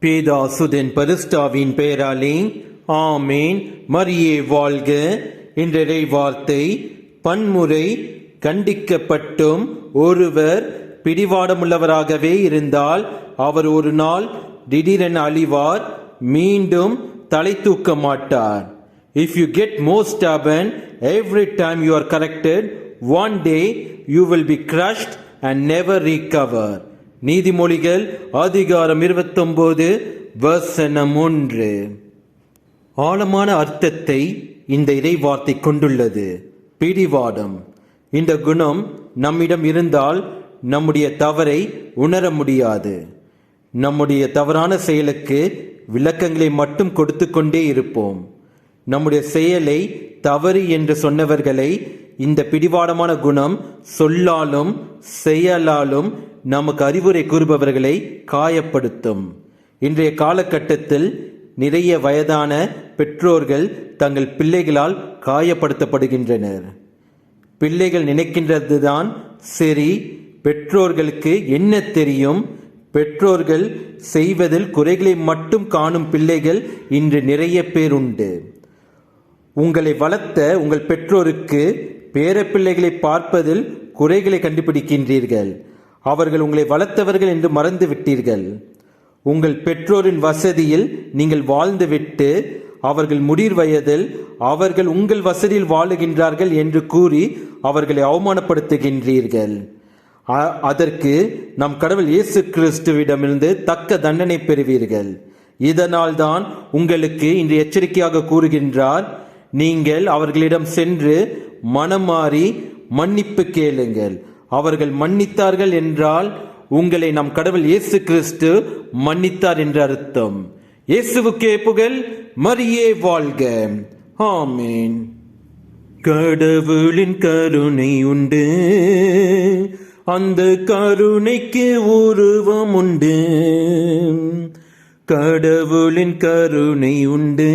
பேதா சுதன் பரிசுத்தாவின் பெயராலே ஆமேன். மரியே வாழ்க. இன்றைய வார்த்தை, பன்முறை கண்டிக்கப்பட்டும் ஒருவர் பிடிவாதமுள்ளவராகவே இருந்தால் அவர் ஒரு நாள் திடீரென அழிவார், மீண்டும் தலை தூக்க மாட்டார். If you get more stubborn every time you are corrected, one day you will be crushed and never recover. நீதிமொழிகள் அதிகாரம் 29 வசனம் 1. ஆழமான அர்த்தத்தை இந்த இறைவார்த்தை கொண்டுள்ளது. பிடிவாதம். இந்த குணம் நம்மிடம் இருந்தால் நம்முடைய தவறை உணர முடியாது. நம்முடைய தவறான செயலுக்கு விளக்கங்களை மட்டும் கொடுத்து கொண்டே இருப்போம். நம்முடைய செயலை தவறு என்று சொன்னவர்களை இந்த பிடிவாதமான குணம் சொல்லாலும் செயலாலும் நமக்கு அறிவுரை கூறுபவர்களை காயப்படுத்தும். இன்றைய காலகட்டத்தில் நிறைய வயதான பெற்றோர்கள் தங்கள் பிள்ளைகளால் காயப்படுத்தப்படுகின்றனர். பிள்ளைகள் நினைக்கின்றதுதான் சரி, பெற்றோர்களுக்கு என்ன தெரியும்? பெற்றோர்கள் செய்வதில் குறைகளை மட்டும் காணும் பிள்ளைகள் இன்று நிறைய பேர் உண்டு. உங்களை வளர்த்த உங்கள் பெற்றோருக்கு பேரப்பிள்ளைகளை பார்ப்பதில் குறைகளை கண்டுபிடிக்கின்றீர்கள். அவர்கள் உங்களை வளர்த்தவர்கள் என்று மறந்து விட்டீர்கள். உங்கள் பெற்றோரின் வசதியில் நீங்கள் வாழ்ந்துவிட்டு அவர்கள் முதிர் வயதில் அவர்கள் உங்கள் வசதியில் வாழுகின்றார்கள் என்று கூறி அவர்களை அவமானப்படுத்துகின்றீர்கள். அதற்கு நம் கடவுள் இயேசு கிறிஸ்துவிடமிருந்து தக்க தண்டனை பெறுவீர்கள். இதனால் தான் உங்களுக்கு இன்று எச்சரிக்கையாக கூறுகின்றார், நீங்கள் அவர்களிடம் சென்று மனம் மாறி மன்னிப்பு கேளுங்கள். அவர்கள் மன்னித்தார்கள் என்றால் உங்களை நம் கடவுள் இயேசு கிறிஸ்து மன்னித்தார் என்று அர்த்தம். இயேசுவுக்கே புகழ். மரியே வாழ்க. ஆமேன். கடவுளின் கருணை உண்டு, அந்த கருணைக்கு உருவம் உண்டு. கடவுளின் கருணை உண்டு,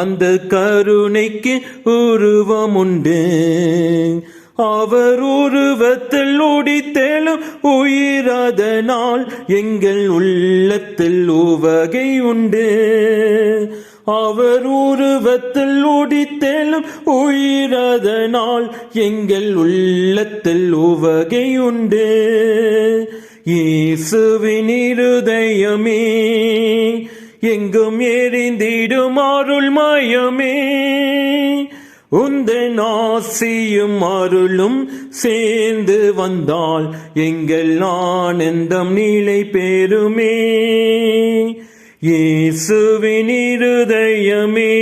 அந்த கருணைக்கு உருவம் உண்டு. அவர் உருவத்தில் ஒடித்தேலும் உயிராதனால் எங்கள் உள்ளத்தில் உவகை உண்டு. அவர் உருவத்தில் ஒடித்தேலும் உயிராதனால் எங்கள் உள்ளத்தில் உவகை உண்டு. இயேசுவின் இருதயமே, எங்கும் எரிந்திடும் அருள் மயமே, உந்தன் ஆசியும் அருளும் சேர்ந்து வந்தால் எங்கள் ஆனந்தம் நிலை பெறுமே. இயேசுவின் இருதயமே.